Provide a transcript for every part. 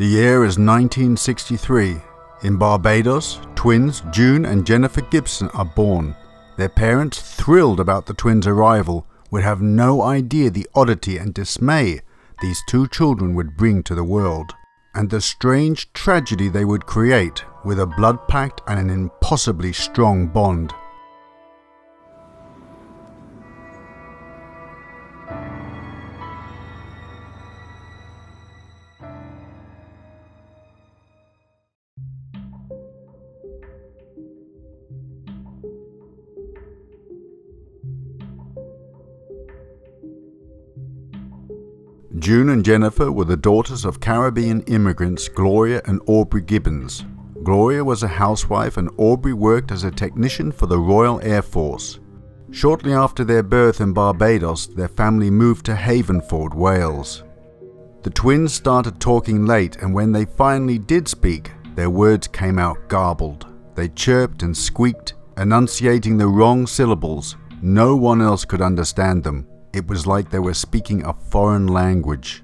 The year is 1963. In Barbados, twins June and Jennifer Gibson are born. Their parents, thrilled about the twins' arrival, would have no idea the oddity and dismay these two children would bring to the world, and the strange tragedy they would create with a blood pact and an impossibly strong bond. June and Jennifer were the daughters of Caribbean immigrants Gloria and Aubrey Gibbons. Gloria was a housewife and Aubrey worked as a technician for the Royal Air Force. Shortly after their birth in Barbados, their family moved to Havenford, Wales. The twins started talking late, and when they finally did speak, their words came out garbled. They chirped and squeaked, enunciating the wrong syllables. No one else could understand them. It was like they were speaking a foreign language.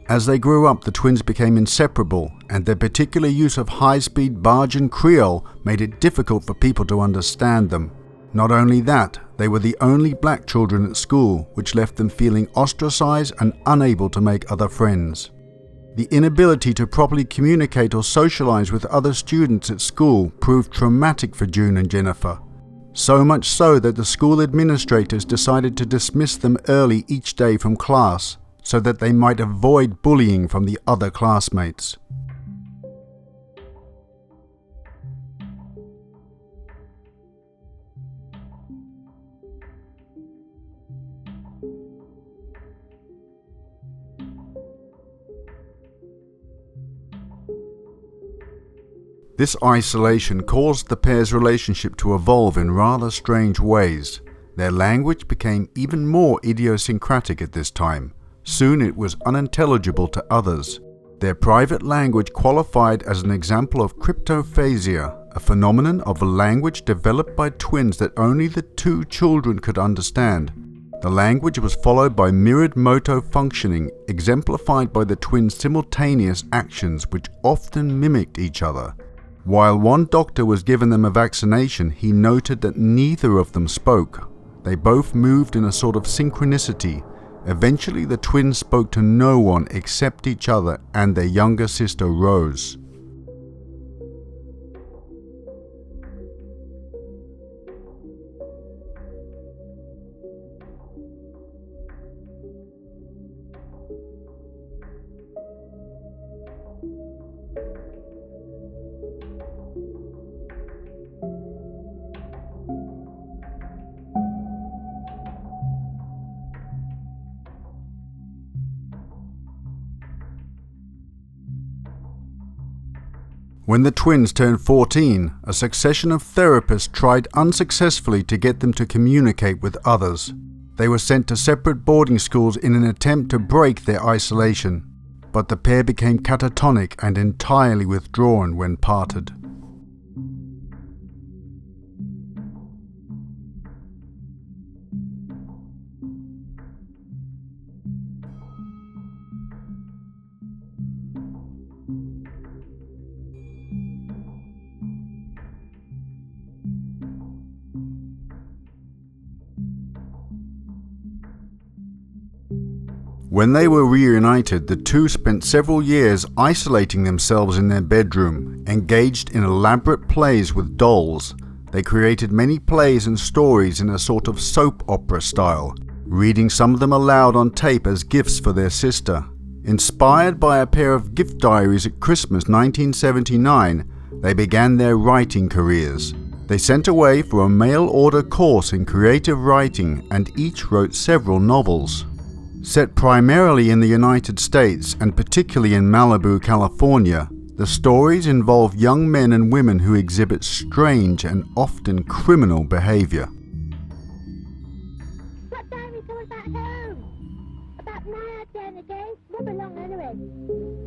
As they grew up, the twins became inseparable, and their particular use of high-speed Bajan Creole made it difficult for people to understand them. Not only that, they were the only black children at school, which left them feeling ostracized and unable to make other friends. The inability to properly communicate or socialize with other students at school proved traumatic for June and Jennifer. So much so that the school administrators decided to dismiss them early each day from class, so that they might avoid bullying from the other classmates. This isolation caused the pair's relationship to evolve in rather strange ways. Their language became even more idiosyncratic at this time. Soon it was unintelligible to others. Their private language qualified as an example of cryptophasia, a phenomenon of a language developed by twins that only the two children could understand. The language was followed by mirrored motor functioning, exemplified by the twins' simultaneous actions which often mimicked each other. While one doctor was given them a vaccination, he noted that neither of them spoke. They both moved in a sort of synchronicity. Eventually, the twins spoke to no one except each other and their younger sister Rose. When the twins turned 14, a succession of therapists tried unsuccessfully to get them to communicate with others. They were sent to separate boarding schools in an attempt to break their isolation, but the pair became catatonic and entirely withdrawn when parted. When they were reunited, the two spent several years isolating themselves in their bedroom, engaged in elaborate plays with dolls. They created many plays and stories in a sort of soap opera style, reading some of them aloud on tape as gifts for their sister. Inspired by a pair of gift diaries at Christmas 1979, they began their writing careers. They sent away for a mail-order course in creative writing and each wrote several novels. Set primarily in the United States and particularly in Malibu, California, the stories involve young men and women who exhibit strange and often criminal behavior. What time are you coming back home? About 9 or 10 again. Move along anyway.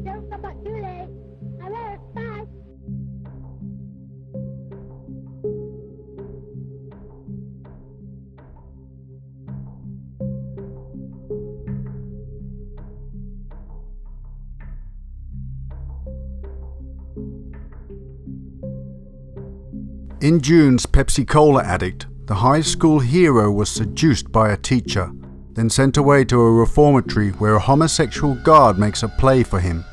Don't come back too late. I won't. Bye. In June's Pepsi-Cola Addict, the high school hero was seduced by a teacher, then sent away to a reformatory where a homosexual guard makes a play for him.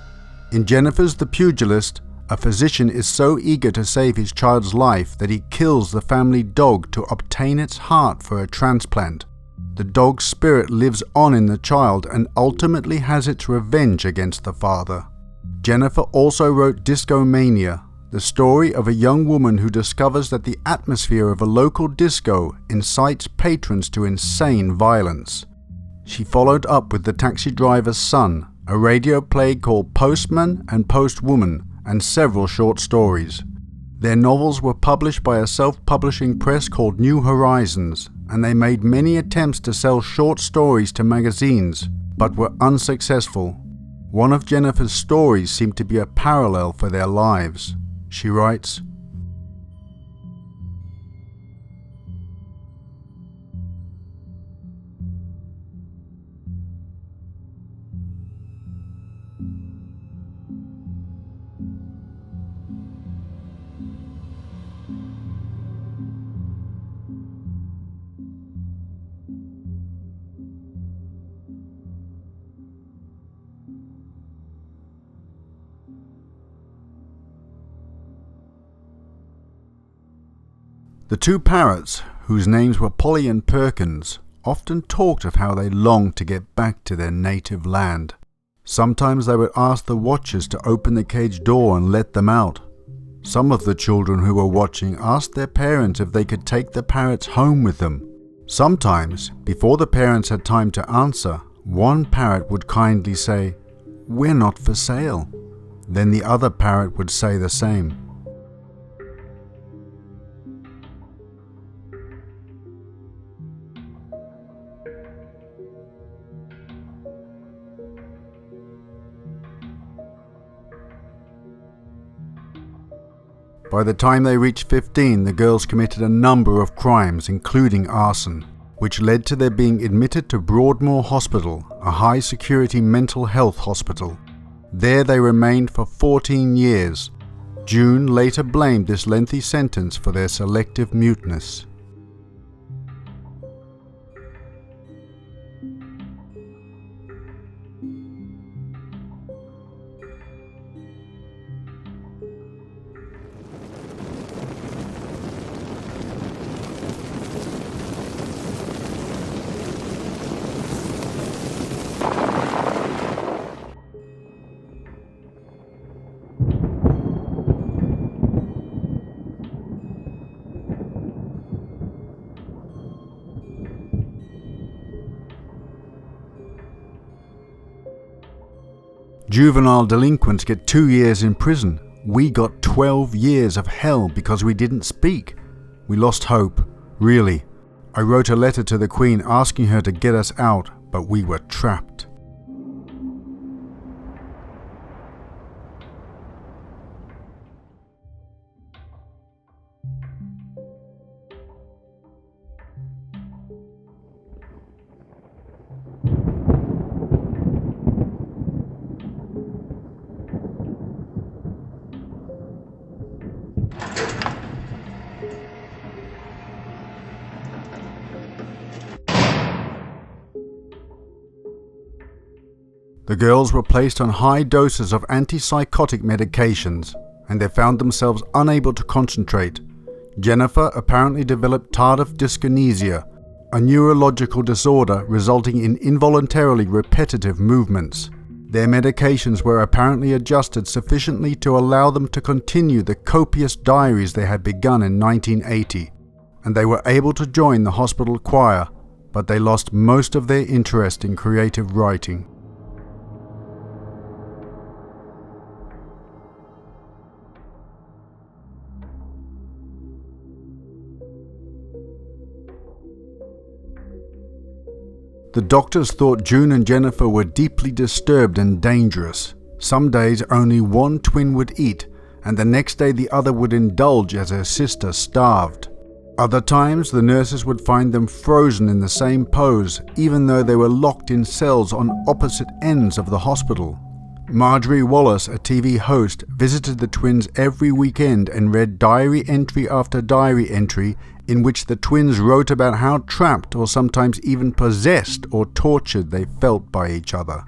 In Jennifer's The Pugilist, a physician is so eager to save his child's life that he kills the family dog to obtain its heart for a transplant. The dog's spirit lives on in the child and ultimately has its revenge against the father. Jennifer also wrote Discomania, the story of a young woman who discovers that the atmosphere of a local disco incites patrons to insane violence. She followed up with The Taxi Driver's Son, a radio play called Postman and Postwoman, and several short stories. Their novels were published by a self-publishing press called New Horizons, and they made many attempts to sell short stories to magazines, but were unsuccessful. One of Jennifer's stories seemed to be a parallel for their lives. She writes, the two parrots, whose names were Polly and Perkins, often talked of how they longed to get back to their native land. Sometimes they would ask the watchers to open the cage door and let them out. Some of the children who were watching asked their parents if they could take the parrots home with them. Sometimes, before the parents had time to answer, one parrot would kindly say, "We're not for sale." Then the other parrot would say the same. By the time they reached 15, the girls committed a number of crimes, including arson, which led to their being admitted to Broadmoor Hospital, a high-security mental health hospital. There they remained for 14 years. June later blamed this lengthy sentence for their selective muteness. Juvenile delinquents get 2 years in prison. We got 12 years of hell because we didn't speak. We lost hope, really. I wrote a letter to the Queen asking her to get us out, but we were trapped. The girls were placed on high doses of antipsychotic medications, and they found themselves unable to concentrate. Jennifer apparently developed tardive dyskinesia, a neurological disorder resulting in involuntarily repetitive movements. Their medications were apparently adjusted sufficiently to allow them to continue the copious diaries they had begun in 1980, and they were able to join the hospital choir, but they lost most of their interest in creative writing. The doctors thought June and Jennifer were deeply disturbed and dangerous. Some days only one twin would eat, and the next day the other would indulge as her sister starved. Other times the nurses would find them frozen in the same pose, even though they were locked in cells on opposite ends of the hospital. Marjorie Wallace, a TV host, visited the twins every weekend and read diary entry after diary entry in which the twins wrote about how trapped or sometimes even possessed or tortured they felt by each other.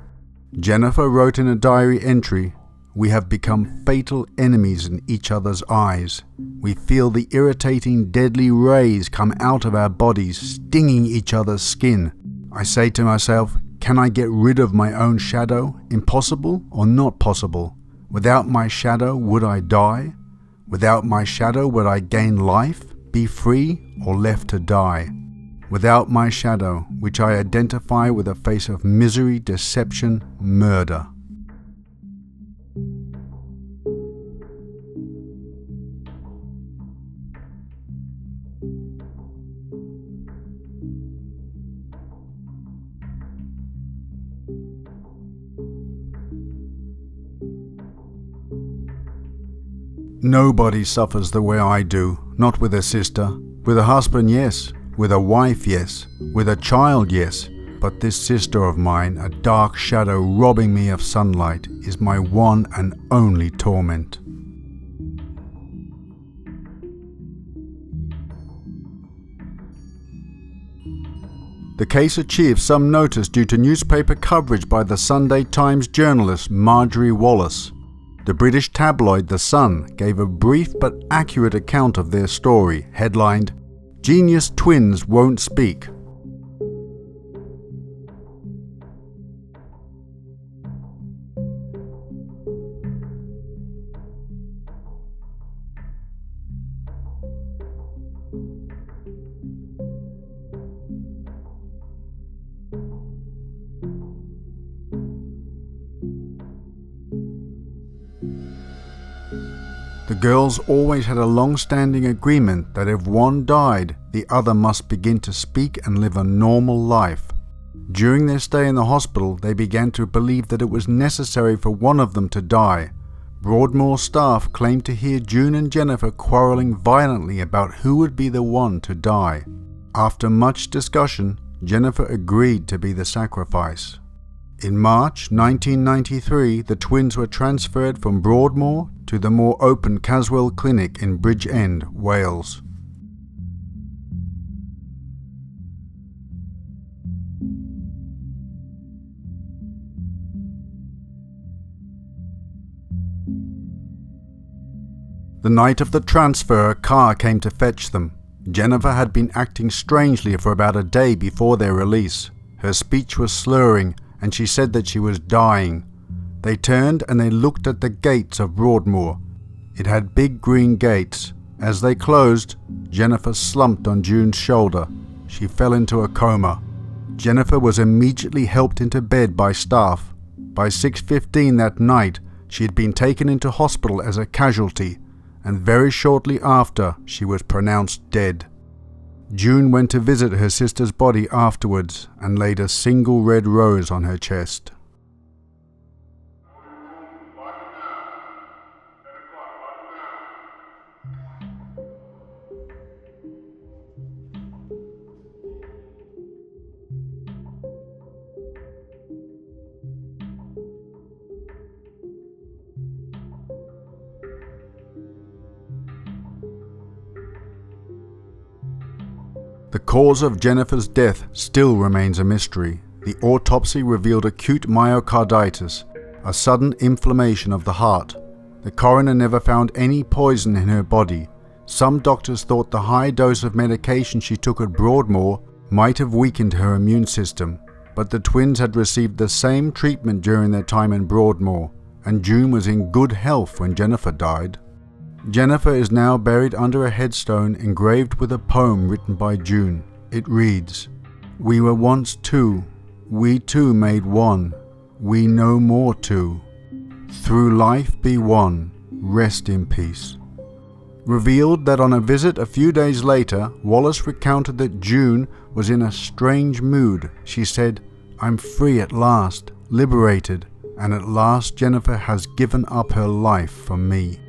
Jennifer wrote in a diary entry, "We have become fatal enemies in each other's eyes. We feel the irritating deadly rays come out of our bodies, stinging each other's skin. I say to myself, can I get rid of my own shadow? Impossible or not possible? Without my shadow, would I die? Without my shadow, would I gain life, be free, or left to die? Without my shadow, which I identify with a face of misery, deception, murder." Nobody suffers the way I do, not with a sister. With a husband, yes. With a wife, yes. With a child, yes. But this sister of mine, a dark shadow robbing me of sunlight, is my one and only torment. The case achieved some notice due to newspaper coverage by the Sunday Times journalist Marjorie Wallace. The British tabloid The Sun gave a brief but accurate account of their story, headlined, "Genius Twins Won't Speak." The girls always had a long-standing agreement that if one died, the other must begin to speak and live a normal life. During their stay in the hospital, they began to believe that it was necessary for one of them to die. Broadmoor staff claimed to hear June and Jennifer quarreling violently about who would be the one to die. After much discussion, Jennifer agreed to be the sacrifice. In March 1993, the twins were transferred from Broadmoor to the more open Caswell Clinic in Bridgend, Wales. The night of the transfer, a car came to fetch them. Jennifer had been acting strangely for about a day before their release. Her speech was slurring, and she said that she was dying. They turned and they looked at the gates of Broadmoor. It had big green gates. As they closed, Jennifer slumped on June's shoulder. She fell into a coma. Jennifer was immediately helped into bed by staff. By 6:15 that night, she had been taken into hospital as a casualty, and very shortly after, she was pronounced dead. June went to visit her sister's body afterwards and laid a single red rose on her chest. The cause of Jennifer's death still remains a mystery. The autopsy revealed acute myocarditis, a sudden inflammation of the heart. The coroner never found any poison in her body. Some doctors thought the high dose of medication she took at Broadmoor might have weakened her immune system. but the twins had received the same treatment during their time in Broadmoor, and June was in good health when Jennifer died. Jennifer is now buried under a headstone engraved with a poem written by June. It reads, "We were once two, we two made one, we no more two. Through life be one, rest in peace." Revealed that on a visit a few days later, Wallace recounted that June was in a strange mood. She said, "I'm free at last, liberated, and at last Jennifer has given up her life for me."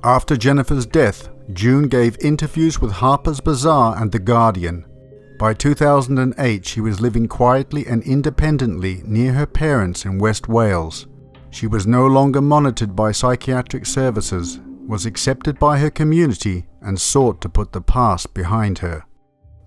After Jennifer's death, June gave interviews with Harper's Bazaar and The Guardian. By 2008, she was living quietly and independently near her parents in West Wales. She was no longer monitored by psychiatric services, was accepted by her community, and sought to put the past behind her.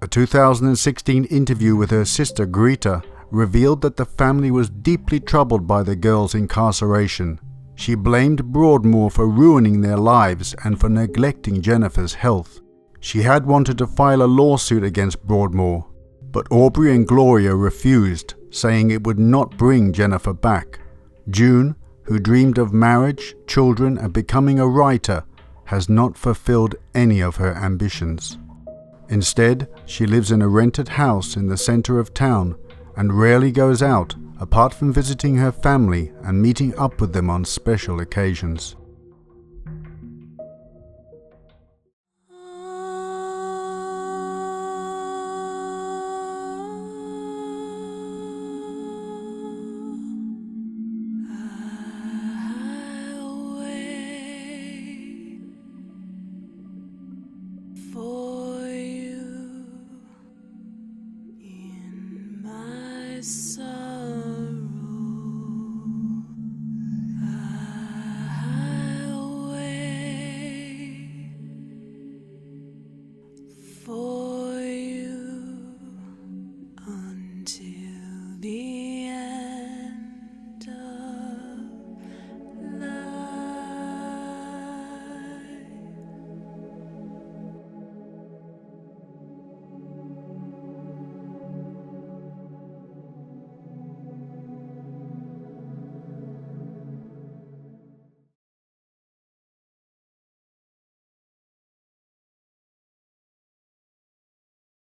A 2016 interview with her sister Greta revealed that the family was deeply troubled by the girl's incarceration. She blamed Broadmoor for ruining their lives and for neglecting Jennifer's health. She had wanted to file a lawsuit against Broadmoor, but Aubrey and Gloria refused, saying it would not bring Jennifer back. June, who dreamed of marriage, children, and becoming a writer, has not fulfilled any of her ambitions. Instead, she lives in a rented house in the center of town and rarely goes out, apart from visiting her family and meeting up with them on special occasions.